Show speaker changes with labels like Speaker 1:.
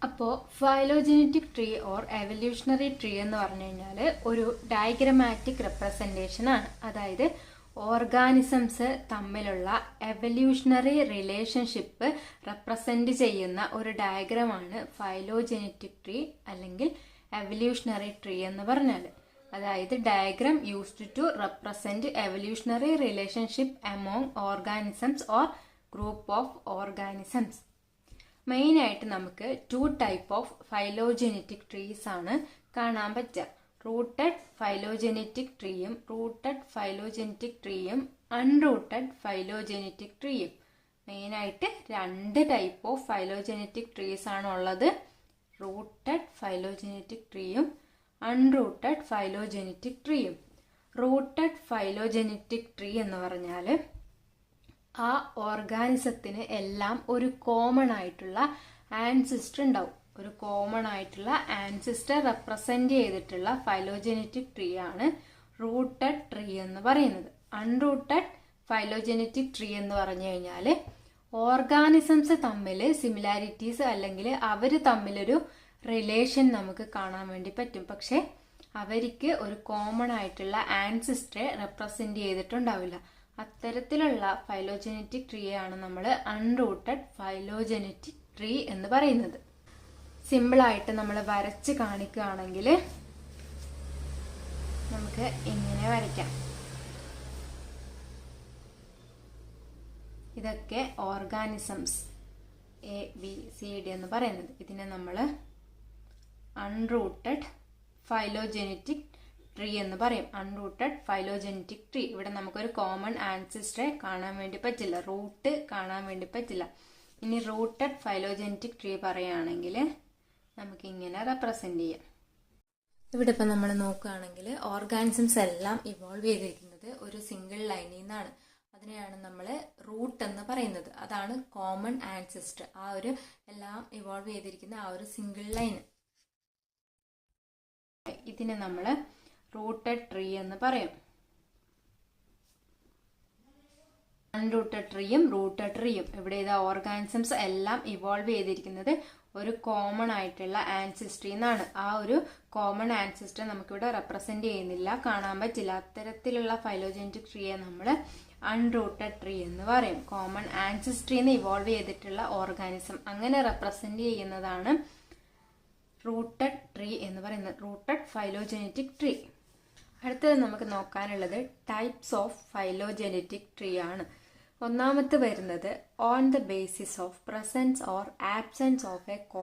Speaker 1: അപ്പോൾ phylogenetic tree or evolutionary tree എന്ന് പറഞ്ഞു കഴിഞ്ഞാൽ ഒരു ഡയഗ്രമാറ്റിക് റെപ്രസെൻറ്റേഷൻ ആണ്. അതായത് ഓർഗാനിസംസ് തമ്മിലുള്ള എവല്യൂഷണറി റിലേഷൻഷിപ്പ് റെപ്രസെൻറ്റ് ചെയ്യുന്ന ഒരു ഡയഗ്രമാണ് ഫൈലോജനറ്റിക് ട്രീ അല്ലെങ്കിൽ എവല്യൂഷണറി ട്രീ എന്ന് പറഞ്ഞാൽ. അതായത് diagram used to represent evolutionary relationship among organisms or group of organisms. മെയിനായിട്ട് നമുക്ക് 2 ടൈപ്പ് ഓഫ് ഫൈലോജനറ്റിക് ട്രീസ് ആണ് കാണാൻ പറ്റുക. റൂട്ടഡ് ഫൈലോജനറ്റിക് ട്രീയും അൺറൂട്ടഡ് ഫൈലോജനറ്റിക് ട്രീയും. മെയിനായിട്ട് 2 ടൈപ്പ് ഓഫ് ഫൈലോജനറ്റിക് ട്രീസ് ആണ് ഉള്ളത്. റൂട്ടഡ് ഫൈലോജനറ്റിക് ട്രീയും അൺറൂട്ടഡ് ഫൈലോജനറ്റിക് ട്രീയും. റൂട്ടഡ് ഫൈലോജനറ്റിക് ട്രീ എന്ന് പറഞ്ഞാൽ ആ ഓർഗാനിസത്തിന് എല്ലാം ഒരു കോമൺ ആയിട്ടുള്ള ആൻസിസ്റ്റർ ഉണ്ടാവും. ഒരു കോമൺ ആയിട്ടുള്ള ആൻസിസ്റ്റർ റെപ്രസെന്റ് ചെയ്തിട്ടുള്ള ഫൈലോജനറ്റിക് ട്രീ ആണ് റൂട്ടഡ് ട്രീ എന്ന് പറയുന്നത്. അൺറൂട്ടഡ് ഫൈലോജനറ്റിക് ട്രീ എന്ന് പറഞ്ഞു കഴിഞ്ഞാൽ ഓർഗാനിസംസ് തമ്മിൽ സിമിലാരിറ്റീസ് അല്ലെങ്കിൽ അവർ തമ്മിലൊരു റിലേഷൻ നമുക്ക് കാണാൻ വേണ്ടി പറ്റും. പക്ഷെ അവർക്ക് ഒരു കോമൺ ആയിട്ടുള്ള ആൻസിസ്റ്ററെ റെപ്രസെന്റ് ചെയ്തിട്ടുണ്ടാവില്ല. അത്തരത്തിലുള്ള ഫൈലോജനറ്റിക് ട്രീ ആണ് നമ്മൾ അൺറൂട്ടഡ് ഫൈലോജനറ്റിക് ട്രീ എന്ന് പറയുന്നത്. സിമ്പിളായിട്ട് നമ്മൾ വരച്ച് കാണിക്കുകയാണെങ്കിൽ നമുക്ക് ഇങ്ങനെ വരയ്ക്കാം. ഇതൊക്കെ ഓർഗാനിസംസ് ABCD എന്ന് പറയുന്നത്. ഇതിനെ നമ്മൾ അൺറൂട്ടഡ് ഫൈലോജനറ്റിക് ട്രീ എന്ന് പറയും. അൺറൂട്ടഡ് ഫൈലോജനറ്റിക് ട്രീ. ഇവിടെ നമുക്കൊരു കോമൺ ആൻസിസ്റ്ററെ കാണാൻ വേണ്ടി പറ്റില്ല, റൂട്ട് കാണാൻ വേണ്ടി പറ്റില്ല. ഇനി റൂട്ടഡ് ഫൈലോജനറ്റിക് ട്രീ പറയുകയാണെങ്കിൽ നമുക്ക് ഇങ്ങനെ റെപ്രസെന്റ് ചെയ്യാം. ഇവിടെ ഇപ്പം നമ്മൾ നോക്കുകയാണെങ്കിൽ ഓർഗാനിസംസ് എല്ലാം ഇവോൾവ് ചെയ്തിരിക്കുന്നത് ഒരു സിംഗിൾ ലൈനിൽ നിന്നാണ്. അതിനെയാണ് നമ്മൾ റൂട്ട് എന്ന് പറയുന്നത്. അതാണ് കോമൺ ആൻസിസ്റ്റർ. ആ ഒരു എല്ലാം ഇവോൾവ് ചെയ്തിരിക്കുന്ന ആ ഒരു സിംഗിൾ ലൈൻ. ഇതിനെ നമ്മൾ റൂട്ടഡ് ട്രീ എന്ന് പറയും. അൺറൂട്ടഡ് ട്രീയും റൂട്ടഡ് ട്രീയും. ഇവിടെ ഇതാ ഓർഗാനിസംസ് എല്ലാം ഇവോൾവ് ചെയ്തിരിക്കുന്നത് ഒരു കോമൺ ആയിട്ടുള്ള ആൻസിസ്റ്ററിൽ നിന്നാണ്. ആ ഒരു കോമൺ ആൻസിസ്റ്റർ നമുക്കിവിടെ റെപ്രസെന്റ് ചെയ്യുന്നില്ല, കാണാൻ പറ്റില്ല. അത്തരത്തിലുള്ള ഫൈലോജനറ്റിക് ട്രീയെ നമ്മൾ അൺറൂട്ടഡ് ട്രീ എന്ന് പറയും. കോമൺ ആൻസിസ്റ്ററിൽ നിന്ന് ഇവോൾവ് ചെയ്തിട്ടുള്ള ഓർഗാനിസം അങ്ങനെ റെപ്രസെന്റ് ചെയ്യുന്നതാണ് റൂട്ടഡ് ട്രീ എന്ന് പറയുന്നത്. Rooted phylogenetic tree. അടുത്തത് നമുക്ക് നോക്കാനുള്ളത് ടൈപ്സ് ഓഫ് ഫൈലോജനറ്റിക് ട്രീ ആണ്. ഒന്നാമത്തെ വരുന്നത് on the basis of presence or absence of A